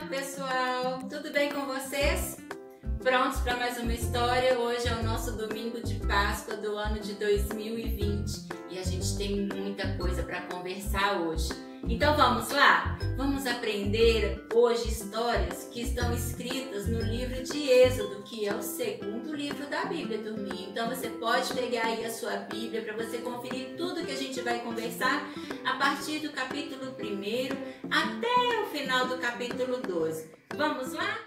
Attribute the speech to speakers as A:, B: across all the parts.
A: Olá pessoal, tudo bem com vocês? Prontos para mais uma história? Hoje é o nosso domingo de Páscoa do ano de 2020 e a gente tem muita coisa para conversar hoje. Então vamos lá? Vamos aprender hoje histórias que estão escritas no livro de Êxodo, que é o segundo livro da Bíblia, turminha. Então você pode pegar aí a sua Bíblia para você conferir tudo que a gente vai conversar a partir do capítulo 1 até o final do capítulo 12. Vamos lá?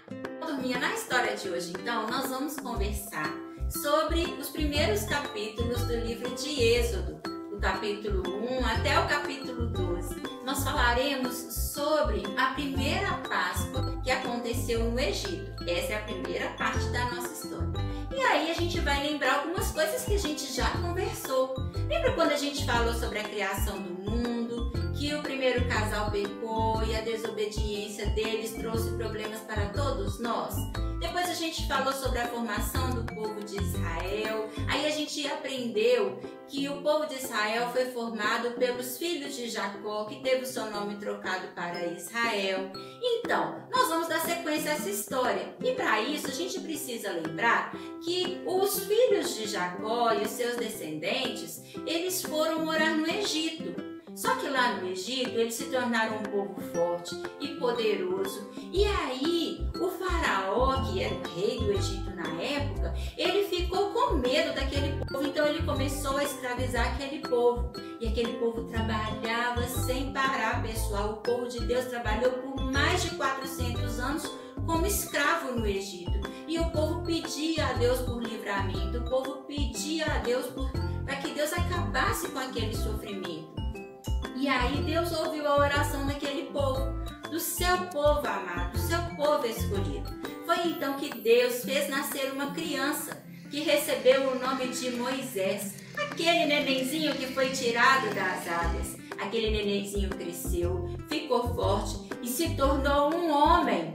A: Turminha, na história de hoje, então, nós vamos conversar sobre os primeiros capítulos do livro de Êxodo, do capítulo 1 até o capítulo 12. Nós falaremos sobre a primeira Páscoa que aconteceu no Egito. Essa é a primeira parte da nossa história. E aí a gente vai lembrar algumas coisas que a gente já conversou. Lembra quando a gente falou sobre a criação do mundo, que o primeiro casal pecou e a desobediência deles trouxe problemas para todos nós? Depois a gente falou sobre a formação do povo de Israel. Aí a gente aprendeu que o povo de Israel foi formado pelos filhos de Jacó, que teve o seu nome trocado para Israel. Então, nós vamos dar sequência a essa história. E para isso a gente precisa lembrar que os filhos de Jacó e os seus descendentes, eles foram morar no Egito. Só que lá no Egito eles se tornaram um povo forte e poderoso. E aí o faraó, que era o rei do Egito na época, ele ficou com medo daquele povo. Então ele começou a escravizar aquele povo. E aquele povo trabalhava sem parar, pessoal. O povo de Deus trabalhou por mais de 400 anos como escravo no Egito. E o povo pedia a Deus por livramento. O povo pedia a Deus para que Deus acabasse com aquele sofrimento. E aí Deus ouviu a oração daquele povo, do seu povo amado, do seu povo escolhido. Foi então que Deus fez nascer uma criança que recebeu o nome de Moisés. Aquele nenenzinho que foi tirado das águas. Aquele nenenzinho cresceu, ficou forte e se tornou um homem.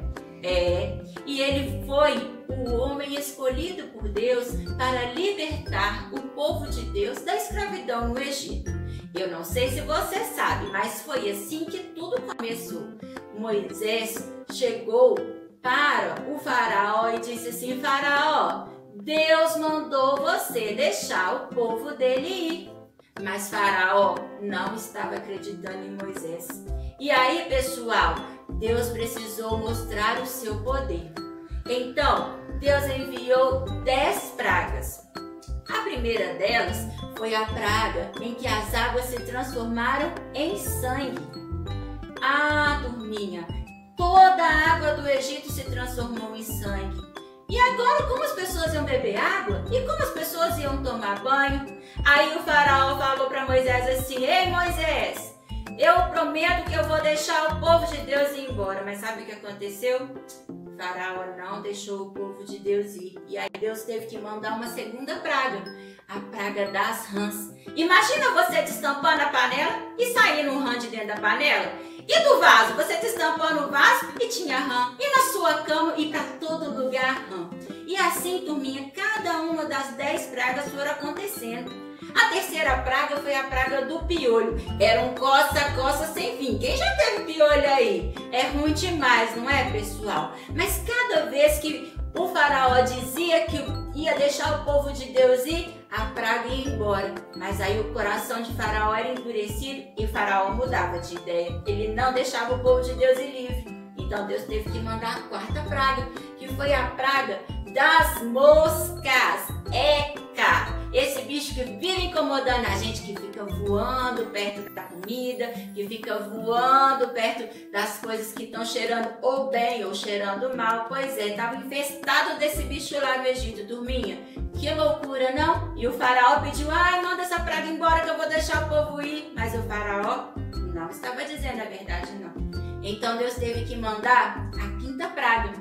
A: E ele foi o homem escolhido por Deus para libertar o povo de Deus da escravidão no Egito. Eu não sei se você sabe, mas foi assim que tudo começou. Moisés chegou para o faraó e disse assim: Faraó, Deus mandou você deixar o povo dele ir. Mas faraó não estava acreditando em Moisés. E aí, pessoal, Deus precisou mostrar o seu poder. Então, Deus enviou 10 pragas. A primeira delas foi a praga em que as águas se transformaram em sangue. Ah, turminha, toda a água do Egito se transformou em sangue. E agora como as pessoas iam beber água? E como as pessoas iam tomar banho? Aí o faraó falou para Moisés assim: Ei Moisés, eu prometo que eu vou deixar o povo de Deus ir embora. Mas sabe o que aconteceu? O faraó não deixou o povo de Deus ir. E aí Deus teve que mandar uma segunda praga, a praga das rãs. Imagina você destampando a panela e saindo um rã de dentro da panela. E do vaso, você destampando o vaso e tinha rã. E na sua cama e para todo lugar rã. E assim, turminha, cada uma das 10 pragas foram acontecendo. A terceira praga foi a praga do piolho. Era um coça-coça sem fim. Quem já teve piolho aí? É ruim demais, não é, pessoal? Mas cada vez que o faraó dizia que ia deixar o povo de Deus ir, a praga ia embora. Mas aí o coração de faraó era endurecido e faraó mudava de ideia. Ele não deixava o povo de Deus ir livre. Então Deus teve que mandar a quarta praga, que foi a praga das moscas. Esse bicho que vive incomodando a gente, que fica voando perto da comida, que fica voando perto das coisas que estão cheirando ou bem ou cheirando mal. Pois é, estava infestado desse bicho lá no Egito, turminha. Que loucura, não? E o faraó pediu: ai, manda essa praga embora que eu vou deixar o povo ir. Mas o faraó não estava dizendo a verdade, não. Então Deus teve que mandar a quinta praga,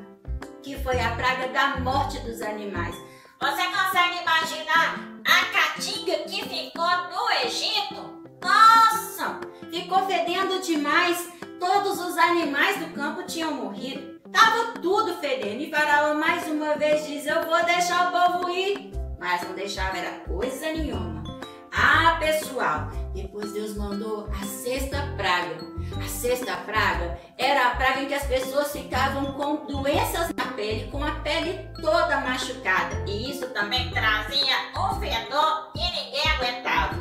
A: que foi a praga da morte dos animais. Você consegue imaginar a caatinga que ficou no Egito? Nossa, ficou fedendo demais. Todos os animais do campo tinham morrido. Tava tudo fedendo. E faraó mais uma vez diz: eu vou deixar o povo ir. Mas não deixava era coisa nenhuma. Ah, pessoal, depois Depois Deus mandou a sexta praga. A sexta praga era a praga em que as pessoas ficavam com doenças na pele, com a pele toda machucada. E isso também trazia um fedor que ninguém aguentava.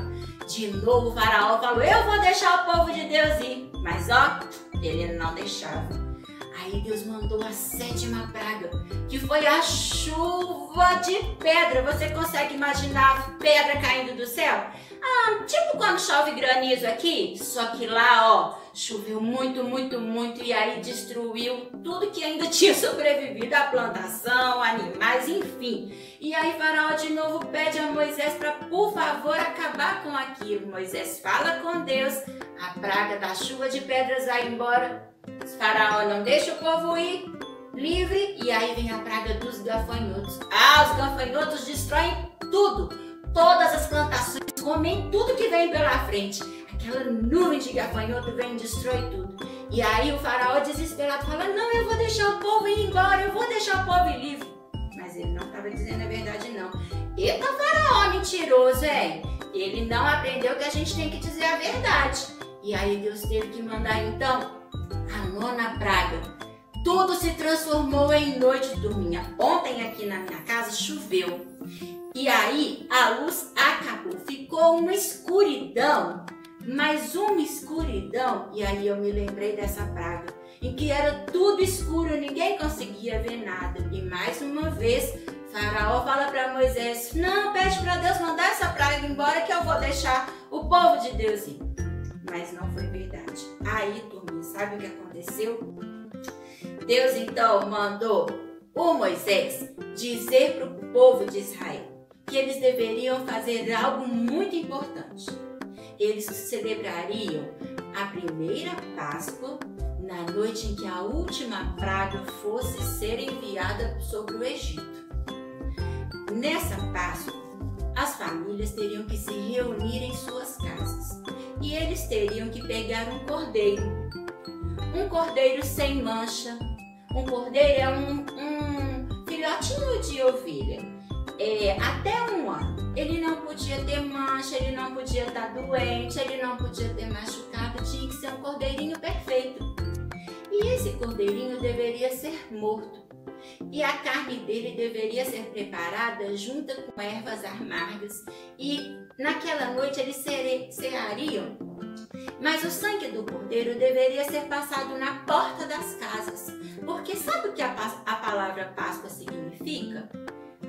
A: De novo o faraó falou, eu vou deixar o povo de Deus ir. Mas ó, ele não deixava. Aí Deus mandou a sétima praga, que foi a chuva de pedra. Você consegue imaginar a pedra caindo do céu? Tipo quando chove granizo aqui, só que lá, ó, choveu muito, muito, muito e aí destruiu tudo que ainda tinha sobrevivido, a plantação, animais, enfim. E aí Faraó de novo pede a Moisés para, por favor, acabar com aquilo. Moisés fala com Deus, a praga da chuva de pedras vai embora. Faraó não deixa o povo ir livre e aí vem a praga dos gafanhotos. Os gafanhotos destroem tudo, todas as plantações, comem tudo que vem pela frente. Aquela nuvem de gafanhoto vem e destrói tudo. E aí o faraó desesperado fala, não, eu vou deixar o povo ir embora, eu vou deixar o povo ir livre. Mas ele não estava dizendo a verdade não. Eita faraó mentiroso, hein? Ele não aprendeu que a gente tem que dizer a verdade. E aí Deus teve que mandar então a nona praga. Tudo se transformou em noite, turminha. Ontem aqui na minha casa choveu. E aí a luz acabou. Ficou uma escuridão. Mais uma escuridão. E aí eu me lembrei dessa praga. Em que era tudo escuro. Ninguém conseguia ver nada. E mais uma vez Faraó fala para Moisés. Não, pede para Deus mandar essa praga embora que eu vou deixar o povo de Deus ir. Mas não foi verdade. Aí, turminha, sabe o que aconteceu? Deus então mandou o Moisés dizer para o povo de Israel que eles deveriam fazer algo muito importante. Eles celebrariam a primeira Páscoa na noite em que a última praga fosse ser enviada sobre o Egito. Nessa Páscoa, as famílias teriam que se reunir em suas casas e eles teriam que pegar um cordeiro sem mancha. Um cordeiro é um filhotinho de ovelha, até 1 ano. Ele não podia ter mancha, ele não podia estar doente, ele não podia ter machucado, tinha que ser um cordeirinho perfeito. E esse cordeirinho deveria ser morto. E a carne dele deveria ser preparada junto com ervas amargas. E naquela noite eles ceariam. Mas o sangue do cordeiro deveria ser passado na porta das casas. Porque sabe o que a palavra Páscoa significa?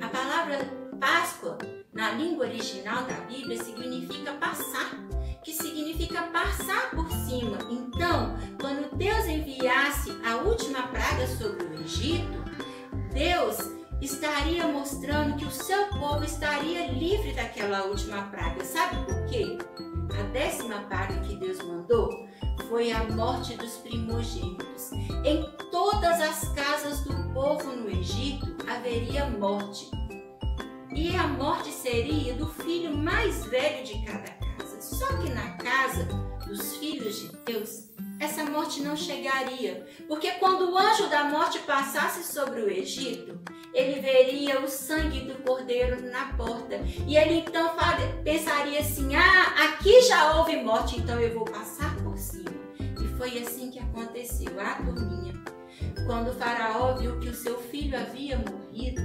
A: A palavra Páscoa, na língua original da Bíblia, significa passar. Que significa passar por cima. Então, quando Deus enviasse a última praga sobre o Egito, Deus estaria mostrando que o seu povo estaria livre daquela última praga. Sabe por quê? A 10ª praga que Deus mandou foi a morte dos primogênitos. Em todas as casas do povo no Egito haveria morte. E a morte seria do filho mais velho de cada casa. Só que na casa dos filhos de Deus, essa morte não chegaria, porque quando o anjo da morte passasse sobre o Egito, ele veria o sangue do cordeiro na porta. E ele então pensaria assim, aqui já houve morte, então eu vou passar por cima. E foi assim que aconteceu, turminha. Quando o faraó viu que o seu filho havia morrido,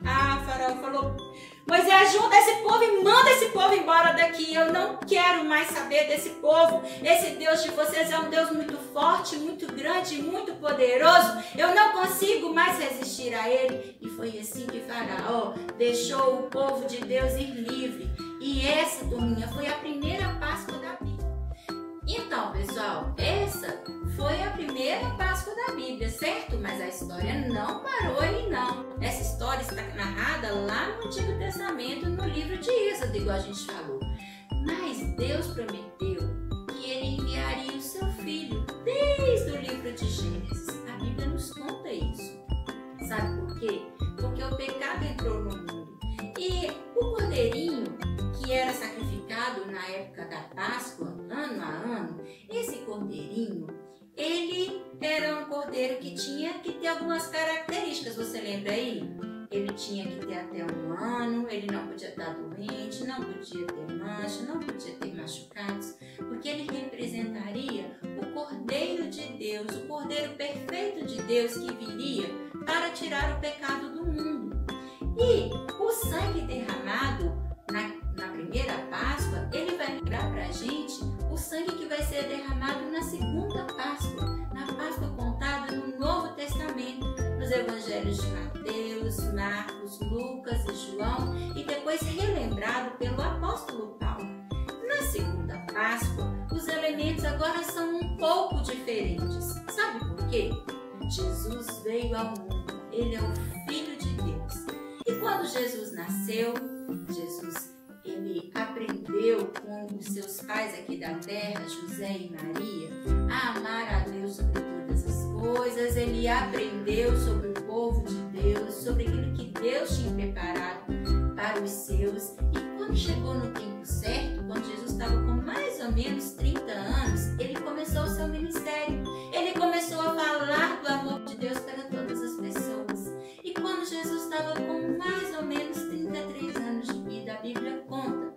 A: o faraó falou, Moisés, junta esse povo e manda esse povo embora daqui. Eu não quero mais saber desse povo. Esse Deus de vocês é um Deus muito forte, muito grande, muito poderoso. Eu não consigo mais resistir a ele. E foi assim que Faraó deixou o povo de Deus ir livre. E essa, turminha, foi a primeira Páscoa da Bíblia. Então, pessoal, essa foi a primeira Páscoa da Bíblia, certo? Mas a história não parou aí, não. Essa história está narrada lá no Antigo Testamento, no livro de Êxodo, igual a gente falou. Mas Deus prometeu que ele enviaria o seu filho desde o livro de Gênesis. A Bíblia nos conta isso. Sabe por quê? Porque o pecado entrou no mundo. E o cordeirinho que era sacrificado na época da Páscoa, ano a ano, esse cordeirinho, ele era um cordeiro que tinha que ter algumas características, você lembra aí? Ele tinha que ter até 1 ano, ele não podia estar doente, não podia ter mancha, não podia ter machucados. Deus que viria para tirar o pecado do mundo. E o sangue derramado na primeira Páscoa, ele vai lembrar para a gente o sangue que vai ser derramado na segunda Páscoa, na Páscoa contada no Novo Testamento, nos Evangelhos de Mateus, Marcos, Lucas e João, e depois relembrado pelo apóstolo Paulo. Na segunda Páscoa, os elementos agora são um pouco diferentes. Sabe por quê? Jesus veio ao mundo, ele é o Filho de Deus. E quando Jesus nasceu, ele aprendeu com os seus pais aqui da terra, José e Maria, a amar a Deus sobre todas as coisas. Ele aprendeu sobre o povo de Deus, sobre aquilo que Deus tinha preparado para os seus. E quando chegou no tempo certo, quando Jesus estava com mais ou menos 30 anos, ele começou o seu ministério. Ele começou a falar do amor de Deus para todas as pessoas. E quando Jesus estava com mais ou menos 33 anos de vida, a Bíblia conta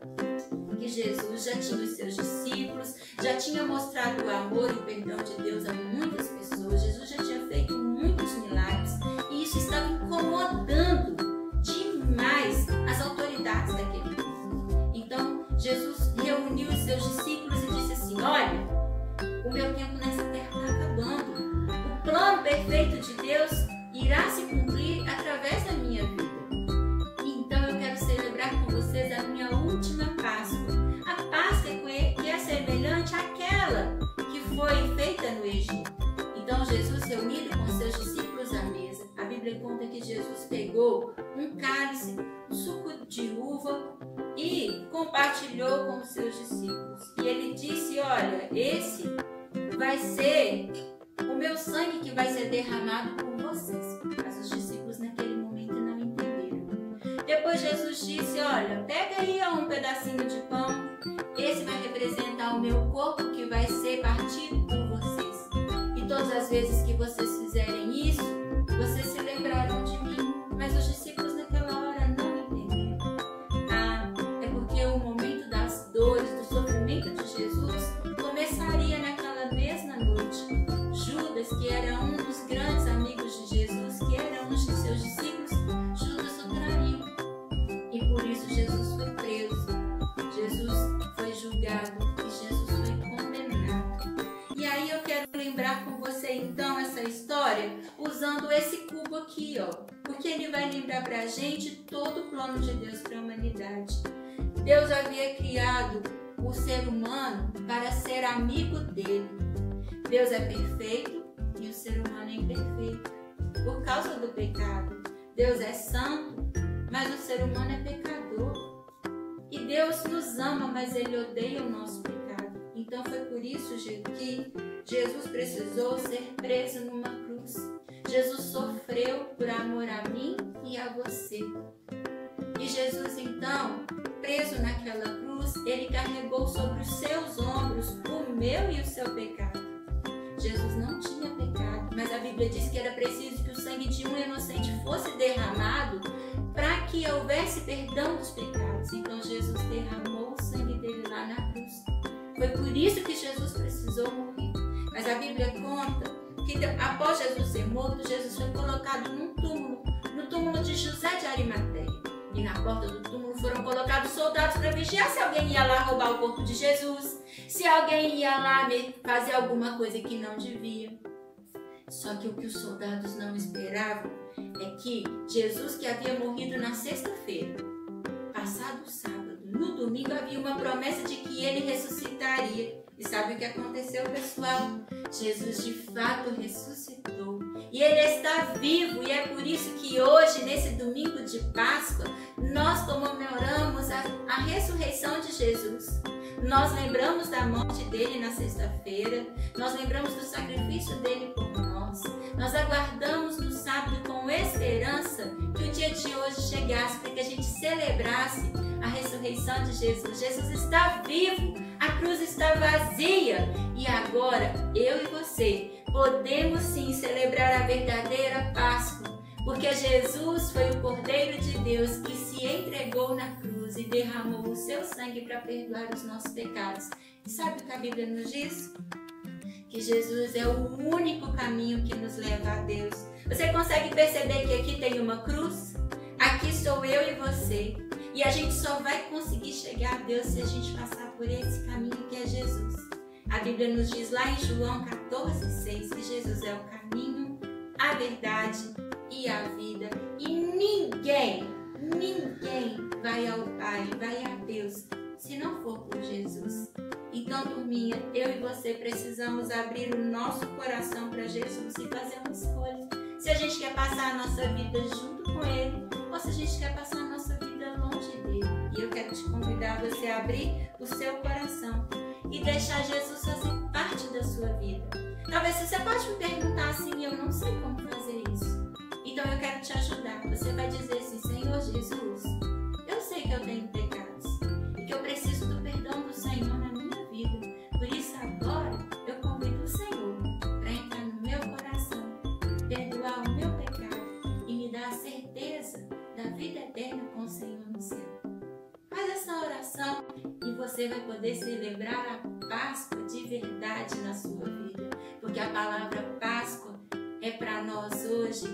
A: que Jesus já tinha os seus discípulos, já tinha mostrado o amor e o perdão de Deus a muitas pessoas. Jesus já tinha feito muitos milagres e isso estava incomodando demais as autoridades daquele tempo. Então, Jesus reuniu os seus discípulos e disse assim: olha, o meu tempo nessa terra está acabando. O plano perfeito de Deus irá se cumprir através da minha vida. Então eu quero celebrar com vocês a minha última Páscoa. A Páscoa que é semelhante àquela que foi feita no Egito. Então Jesus, reunido com seus discípulos à mesa, a Bíblia conta que Jesus pegou um cálice, um suco de uva e compartilhou com os seus discípulos. E ele disse: olha, esse vai ser o meu sangue que vai ser derramado por vocês. Mas os discípulos naquele momento não entenderam. Depois Jesus disse: olha, pega aí um pedacinho de pão, esse vai representar o meu corpo que vai ser partido por vocês. E todas as vezes que vocês fizerem isso, vocês se lembrarão de mim. Mas os discípulos naquela hora não entenderam. É porque o momento das dores, do sofrimento de Jesus começaria naquela mesma noite. Judas, que era um dos grandes amigos de Jesus, que era um dos seus discípulos, Judas o traiu. E por isso Jesus foi preso, Jesus foi julgado e Jesus foi condenado. E aí eu quero lembrar com você então essa história usando esse cubo aqui, ó, porque ele vai lembrar pra gente todo o plano de Deus para a humanidade. Deus havia criado o ser humano para ser amigo dele. Deus é perfeito e o ser humano é imperfeito por causa do pecado. Deus é santo, mas o ser humano é pecador. E Deus nos ama, mas Ele odeia o nosso pecado. Então foi por isso que Jesus precisou ser preso numa cruz. Jesus sofreu por amor a mim e a você. E Jesus então, preso naquela cruz, Ele carregou sobre os seus ombros o meu e o seu pecado. Jesus não tinha pecado, mas a Bíblia diz que era preciso que o sangue de um inocente fosse derramado para que houvesse perdão dos pecados. Então Jesus derramou o sangue dele lá na cruz. Foi por isso que Jesus precisou morrer. Mas a Bíblia conta que após Jesus ser morto, Jesus foi colocado num túmulo, no túmulo de José de Arimateia. E na porta do túmulo foram colocados soldados para vigiar se alguém ia lá roubar o corpo de Jesus, se alguém ia lá fazer alguma coisa que não devia. Só que o que os soldados não esperavam é que Jesus, que havia morrido na sexta-feira, passado o sábado, no domingo havia uma promessa de que ele ressuscitaria. E sabe o que aconteceu, pessoal? Jesus de fato ressuscitou. E Ele está vivo, e é por isso que hoje, nesse domingo de Páscoa, nós comemoramos a ressurreição de Jesus. Nós lembramos da morte dele na sexta-feira, nós lembramos do sacrifício dele por nós, nós aguardamos no sábado com esperança que o dia de hoje chegasse para que a gente celebrasse a ressurreição de Jesus. Jesus está vivo, a cruz está vazia e agora eu e você podemos sim celebrar a verdadeira Páscoa, porque Jesus foi o Cordeiro de Deus que se entregou na cruz e derramou o seu sangue para perdoar os nossos pecados. E sabe o que a Bíblia nos diz? que Jesus é o único caminho que nos leva a Deus. Você consegue perceber que aqui tem uma cruz? Aqui sou eu e você. E a gente só vai conseguir chegar a Deus se a gente passar por esse caminho que é Jesus. A Bíblia nos diz lá em João 14,6 que Jesus é o caminho, a verdade e a vida. E ninguém vai ao Pai, vai a Deus, se não for por Jesus. Então, turminha, eu e você precisamos abrir o nosso coração para Jesus e fazer uma escolha. Se a gente quer passar a nossa vida junto com Ele, ou se a gente quer passar a nossa vida longe dele. E eu quero te convidar a você a abrir o seu coração e deixar Jesus fazer parte da sua vida. Talvez você pode me perguntar assim, eu não sei como fazer isso. Então eu quero te ajudar. Você vai dizer assim, Senhor Jesus, eu sei que eu tenho pecados e que eu preciso do perdão do Senhor na minha vida. Por isso agora eu convido o Senhor para entrar no meu coração, perdoar o meu pecado e me dar a certeza da vida eterna com o Senhor no céu. Faz essa oração e você vai poder celebrar a Páscoa de verdade na sua vida. Porque a palavra Páscoa é para nós hoje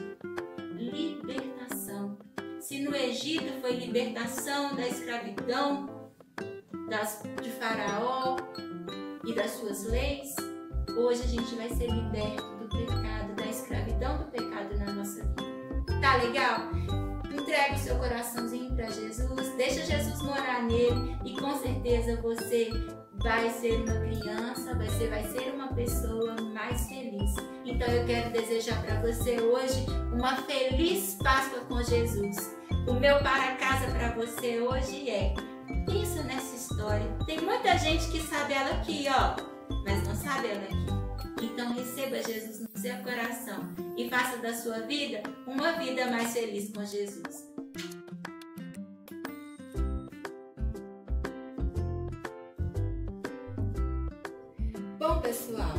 A: libertação. Se no Egito foi libertação da escravidão de Faraó e das suas leis, hoje a gente vai ser liberto do pecado, da escravidão do pecado na nossa vida. Tá legal? Entrega o seu coraçãozinho para Jesus, deixa Jesus morar nele e com certeza você vai ser uma criança, você vai ser uma pessoa mais feliz. Então eu quero desejar para você hoje uma feliz Páscoa com Jesus. O meu para casa para você hoje é: pensa nessa história. Tem muita gente que sabe ela aqui, ó, mas não sabe ela aqui. Então receba Jesus no seu coração e faça da sua vida uma vida mais feliz com Jesus. Bom, pessoal,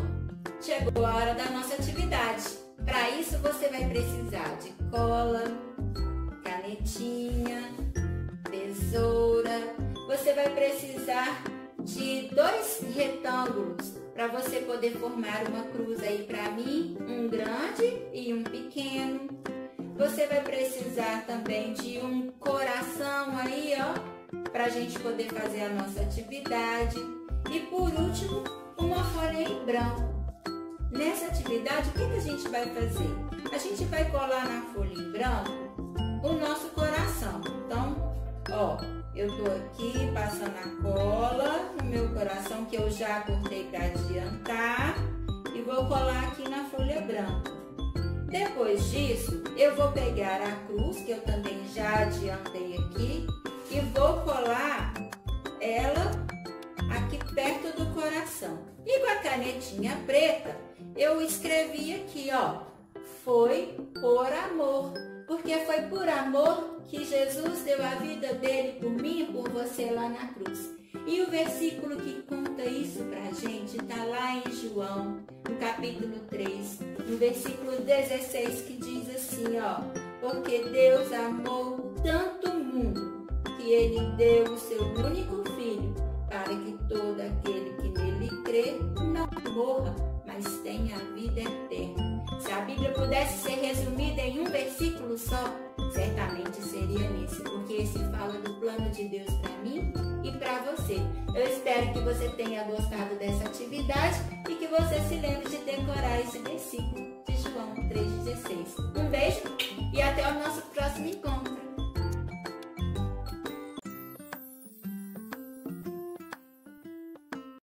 A: chegou a hora da nossa atividade. Para isso você vai precisar de cola, canetinha, tesoura. Você vai precisar de 2 retângulos para você poder formar uma cruz aí para mim, um grande e um pequeno. Você vai precisar também de um coração aí, ó, para a gente poder fazer a nossa atividade. E por último, uma folha em branco. Nessa atividade, o que a gente vai fazer? A gente vai colar na folha em branco o nosso coração. Então, ó, eu tô aqui passando a cola no meu coração, que eu já cortei para adiantar, e vou colar aqui na folha branca. Depois disso, eu vou pegar a cruz, que eu também já adiantei aqui, e vou colar ela aqui perto do coração. E com a canetinha preta, eu escrevi aqui, ó, foi por amor. Porque foi por amor que Jesus deu a vida dele por mim e por você lá na cruz. E o versículo que conta isso pra gente está lá em João, no capítulo 3, no versículo 16, que diz assim, ó: porque Deus amou tanto o mundo que ele deu o seu único filho, para que todo aquele que nele crê não morra, mas tenha a vida eterna. Se a Bíblia pudesse ser resumida em um versículo só, certamente seria nesse, porque esse fala do plano de Deus para mim e para você. Eu espero que você tenha gostado dessa atividade e que você se lembre de decorar